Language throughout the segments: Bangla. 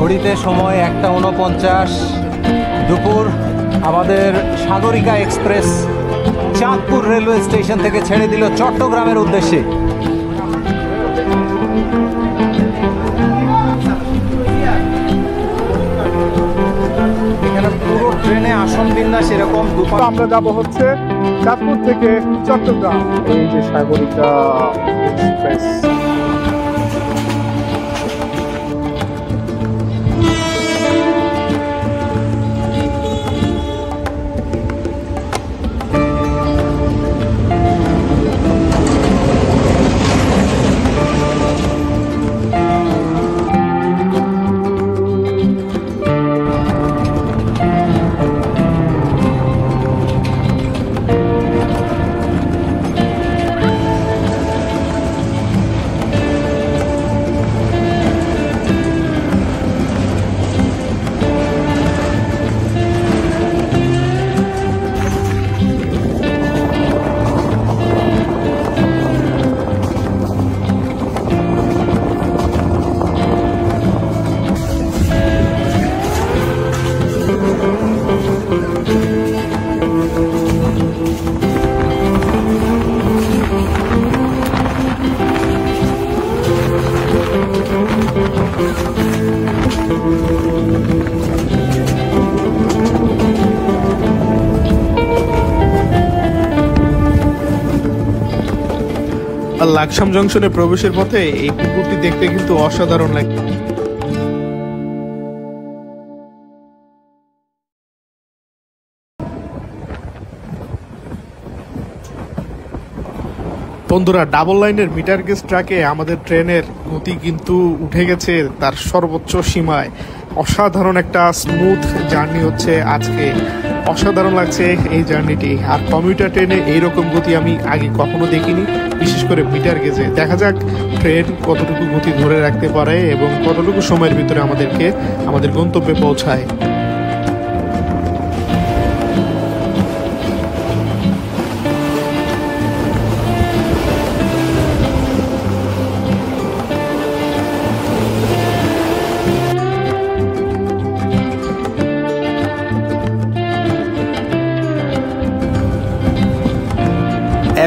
ঘড়িতে সময় 1:49 দুপুর। আমাদের Sagarika express Chandpur railway station থেকে ছেড়ে দিল চট্টগ্রামের উদ্দেশ্যে। এখানে পুরো ট্রেনে আসন বিন্যাস এরকম। আমরা যাব হচ্ছে চাঁদপুর থেকে চট্টগ্রাম। এই যে সাগরিকা এক্সপ্রেস। লাকসাম জংশনে প্রবেশের পথে এই পুকুরটি দেখতে কিন্তু অসাধারণ লাগে। বন্ধুরা, ডাবল লাইনের মিটার গেজ ট্রাকে আমাদের ট্রেনের গতি কিন্তু উঠে গেছে তার সর্বোচ্চ সীমায়। অসাধারণ একটা স্মুথ জার্নি হচ্ছে আজকে। অসাধারণ লাগছে এই জার্নিটি। আর কমিউটার ট্রেনে এইরকম গতি আমি আগে কখনো দেখিনি, বিশেষ করে মিটার গেজে। দেখা যাক ট্রেন কতটুকু গতি ধরে রাখতে পারে এবং কতটুকু সময়ের ভিতরে আমাদেরকে আমাদের গন্তব্যে পৌঁছায়।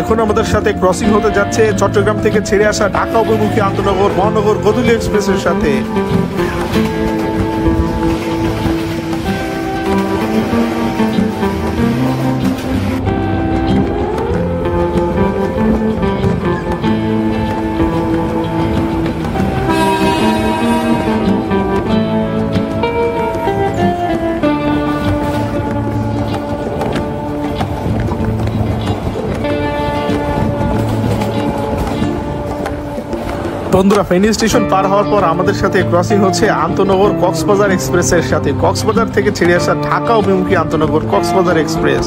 এখন আমাদের সাথে ক্রসিং হতে যাচ্ছে চট্টগ্রাম থেকে ছেড়ে আসা ঢাকা অভিমুখী আন্তনগর মহানগর গদুলি এক্সপ্রেসের সাথে। বন্ধুরা, ফেনী স্টেশন পার হওয়ার পর আমাদের সাথে ক্রসিং হচ্ছে আন্তনগর কক্সবাজার এক্সপ্রেসের সাথে। কক্সবাজার থেকে ছেড়ে আসা ঢাকা অভিমুখী আন্তনগর কক্সবাজার এক্সপ্রেস।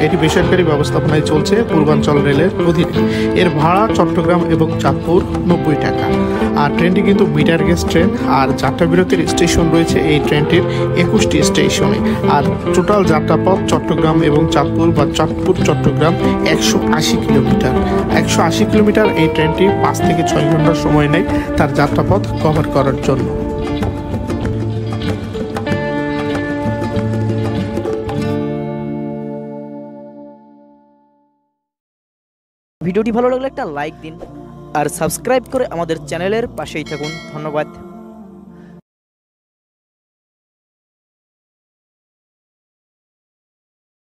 এটি বেসরকারি ব্যবস্থাপনায় চলছে পূর্বাঞ্চল রেলের অধীনে। এর ভাড়া চট্টগ্রাম এবং চাঁদপুর 90 টাকা। আর ট্রেনটি কিন্তু মিটার গেজ ট্রেন। আর যাত্রা বিরতির স্টেশন রয়েছে এই ট্রেনটির 21টি স্টেশনে। আর টোটাল যাত্রাপথ চট্টগ্রাম এবং চাঁদপুর বা চাঁদপুর চট্টগ্রাম 180 কিলোমিটার। 180 কিলোমিটার এই ট্রেনটি 5 থেকে 6 ঘন্টার সময় নেয় তার যাত্রাপথ কভার করার জন্য। ভিডিওটি ভালো লাগলে একটা লাইক দিন আর সাবস্ক্রাইব করে আমাদের চ্যানেলের পাশেই থাকুন। ধন্যবাদ।